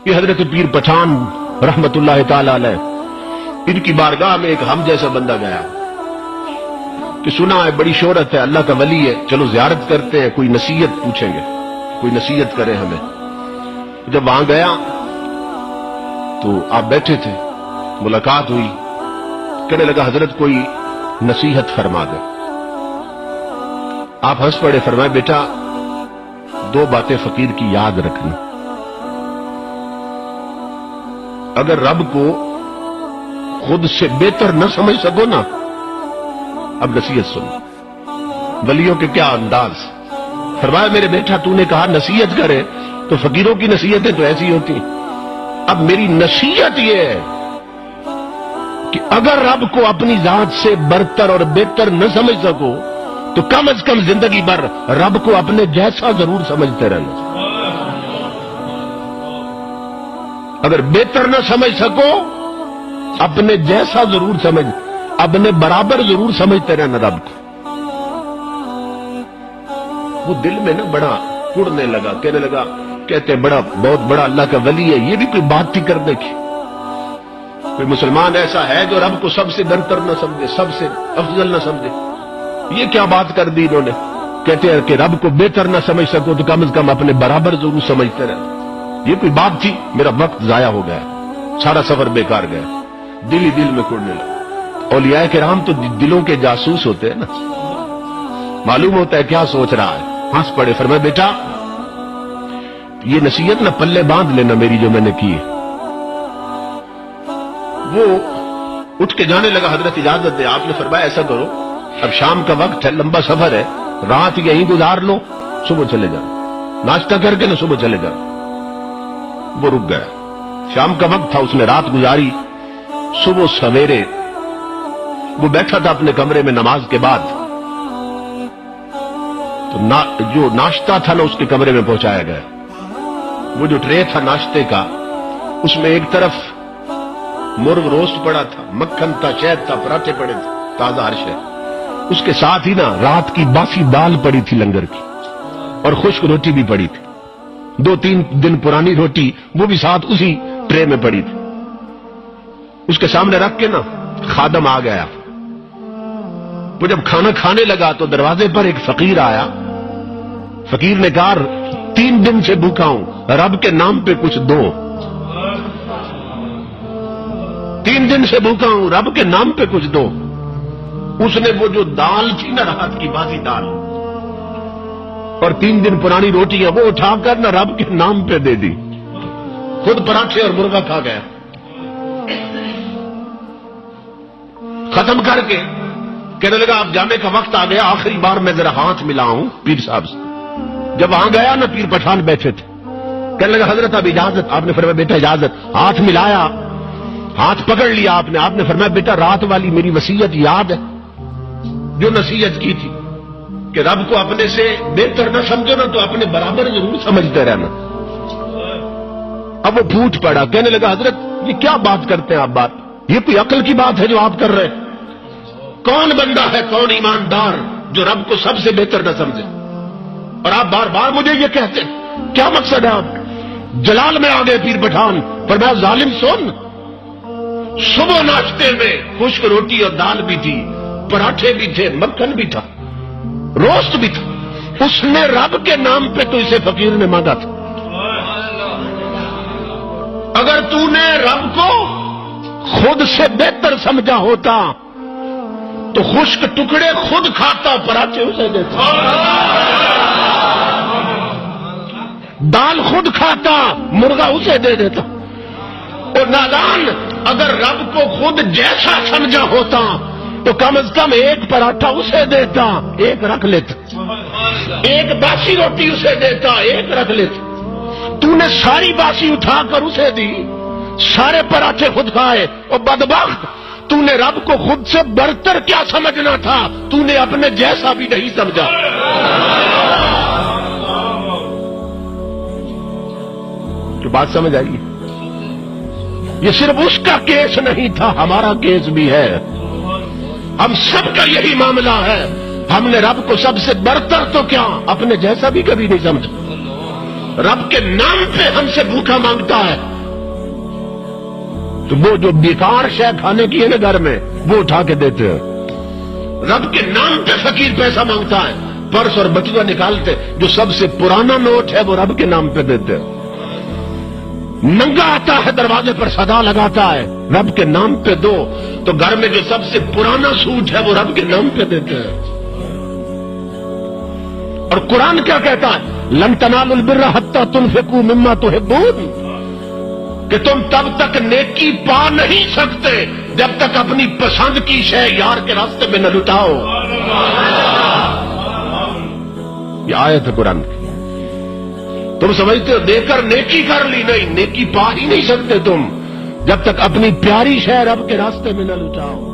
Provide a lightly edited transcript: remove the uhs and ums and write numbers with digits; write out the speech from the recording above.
یہ حضرت پیر پٹھان رحمت اللہ تعالی علیہ، ان کی بارگاہ میں ایک ہم جیسا بندہ گیا کہ سنا ہے بڑی شہرت ہے، اللہ کا ولی ہے، چلو زیارت کرتے ہیں، کوئی نصیحت پوچھیں گے، کوئی نصیحت کرے ہمیں۔ جب وہاں گیا تو آپ بیٹھے تھے، ملاقات ہوئی، کہنے لگا حضرت کوئی نصیحت فرما دے۔ آپ ہنس پڑے، فرمائے بیٹا دو باتیں فقیر کی یاد رکھنا، اگر رب کو خود سے بہتر نہ سمجھ سکو نا، اب نصیحت سنو، ولیوں کے کیا انداز۔ فرمایا میرے بیٹا تو نے کہا نصیحت کرے، تو فقیروں کی نصیحتیں تو ایسی ہوتی ہیں، اب میری نصیحت یہ ہے کہ اگر رب کو اپنی ذات سے برتر اور بہتر نہ سمجھ سکو تو کم از کم زندگی بھر رب کو اپنے جیسا ضرور سمجھتے رہنا۔ اگر بہتر نہ سمجھ سکو اپنے جیسا ضرور سمجھ، اپنے برابر ضرور سمجھتے رہنا رب کو۔ وہ دل میں نا بڑا اڑنے لگا، کہنے لگا، کہتے بہت بڑا اللہ کا ولی ہے، یہ بھی کوئی بات تھی کرنے کی؟ کوئی مسلمان ایسا ہے جو رب کو سب سے برتر نہ سمجھے، سب سے افضل نہ سمجھے؟ یہ کیا بات کر دی انہوں نے؟ کہتے ہیں کہ رب کو بہتر نہ سمجھ سکو تو کم از کم اپنے برابر ضرور سمجھتے رہنا۔ یہ کوئی بات تھی؟ میرا وقت ضائع ہو گیا، سارا سفر بیکار گیا، دل ہی دل میں کڑنے لگا۔ اولیاء کرام تو دلوں کے جاسوس ہوتے ہیں نا، معلوم ہوتا ہے کیا سوچ رہا ہے۔ ہنس پڑے، فرمایا بیٹا یہ نصیحت نہ پلے باندھ لینا میری جو میں نے کی ہے۔ وہ اٹھ کے جانے لگا، حضرت اجازت دے۔ آپ نے فرمایا ایسا کرو، اب شام کا وقت ہے، لمبا سفر ہے، رات یہیں گزار لو، صبح چلے جاؤ، ناشتہ کر کے نہ صبح چلے جاؤ۔ وہ رک گیا، شام کا وقت تھا، اس نے رات گزاری۔ صبح سویرے وہ بیٹھا تھا اپنے کمرے میں نماز کے بعد، تو جو ناشتہ تھا نا اس کے کمرے میں پہنچایا گیا۔ وہ جو ٹرے تھا ناشتے کا، اس میں ایک طرف مرغ روسٹ پڑا تھا، مکھن تھا، شہد تھا، پراٹھے پڑے تھے، تازہ ہر شے۔ اس کے ساتھ ہی نا رات کی باسی دال پڑی تھی لنگر کی، اور خشک روٹی بھی پڑی تھی، 2-3 دن پرانی روٹی، وہ بھی ساتھ اسی ٹرے میں پڑی تھی۔ اس کے سامنے رکھ کے نا خادم آ گیا۔ وہ جب کھانا کھانے لگا تو دروازے پر ایک فقیر آیا۔ فقیر نے کہا 3 دن سے بھوکا ہوں، رب کے نام پہ کچھ دو۔ 3 دن سے بھوکا ہوں، رب کے نام پہ کچھ دو۔ اس نے وہ جو دال تھی نا رات کی باسی دال اور 3 دن پرانی روٹیاں، وہ اٹھا کر نہ رب کے نام پہ دے دی، خود پراٹھے اور مرغا کھا گیا۔ ختم کر کے کہنے لگا اب جانے کا وقت آ گیا، آخری بار میں ذرا ہاتھ ملاؤں پیر صاحب سے۔ جب وہاں گیا نا پیر پٹھان بیٹھے تھے، کہنے لگا حضرت اب اجازت۔ آپ نے فرمایا بیٹا اجازت۔ ہاتھ ملایا، ہاتھ پکڑ لیا آپ نے۔ آپ نے فرمایا بیٹا رات والی میری وصیت یاد ہے جو نصیحت کی تھی کہ رب کو اپنے سے بہتر نہ سمجھو نا تو اپنے برابر ضرور سمجھتے رہنا۔ اب وہ پھوٹ پڑا، کہنے لگا حضرت یہ کیا بات کرتے ہیں آپ؟ بات یہ کوئی عقل کی بات ہے جو آپ کر رہے ہیں؟ کون بندہ ہے، کون ایماندار جو رب کو سب سے بہتر نہ سمجھے؟ اور آپ بار بار مجھے یہ کہتے ہیں، کیا مقصد ہے؟ آپ جلال میں آ گئے پیر پٹھان، فرمایا ظالم سن، صبح ناشتے میں خشک روٹی اور دال بھی تھی، پراٹھے بھی تھے، مکھن بھی تھا، روسٹ بھی تھا، اس نے رب کے نام پہ تو اسے فقیر نے مانگا تھا۔ اگر تو نے رب کو خود سے بہتر سمجھا ہوتا تو خشک ٹکڑے خود کھاتا، پراٹھے اسے دیتا، دال خود کھاتا، مرغا اسے دے دیتا۔ اور نادان اگر رب کو خود جیسا سمجھا ہوتا تو کم از کم ایک پراٹھا اسے دیتا، ایک رکھ لیتا، ایک باسی روٹی اسے دیتا، ایک رکھ لیتا۔ تو نے ساری باسی اٹھا کر اسے دی، سارے پراٹھے خود کھائے۔ اور بدبخت تو نے رب کو خود سے برتر کیا سمجھنا تھا، تو نے اپنے جیسا بھی نہیں سمجھا۔ جو بات سمجھ آئی؟ یہ صرف اس کا کیس نہیں تھا، ہمارا کیس بھی ہے، ہم سب کا یہی معاملہ ہے۔ ہم نے رب کو سب سے برتر تو کیا اپنے جیسا بھی کبھی نہیں سمجھا۔ رب کے نام پہ ہم سے بھوکا مانگتا ہے، تو وہ جو بیکار شے کھانے کی ہے نا گھر میں وہ اٹھا کے دیتے ہیں. رب کے نام پہ فقیر پیسہ مانگتا ہے، پرس اور بٹوا نکالتے، جو سب سے پرانا نوٹ ہے وہ رب کے نام پہ دیتے ہیں. ننگا آتا ہے دروازے پر صدا لگاتا ہے رب کے نام پہ دو، تو گھر میں جو سب سے پرانا سوٹ ہے وہ رب کے نام پہ دیتے ہیں. اور قرآن کیا کہتا ہے؟ لن تنالوا البر حتی تنفقوا مما تحبون، کہ تم تب تک نیکی پا نہیں سکتے جب تک اپنی پسند کی شے یار کے راستے میں نہ لٹاؤ. یہ آیت ہے قرآن کی. تم سمجھتے ہو دے کر نیکی کر لی، نہیں، نیکی پا ہی نہیں سکتے تم جب تک اپنی پیاری شے رب کے راستے میں نہ لٹاؤ.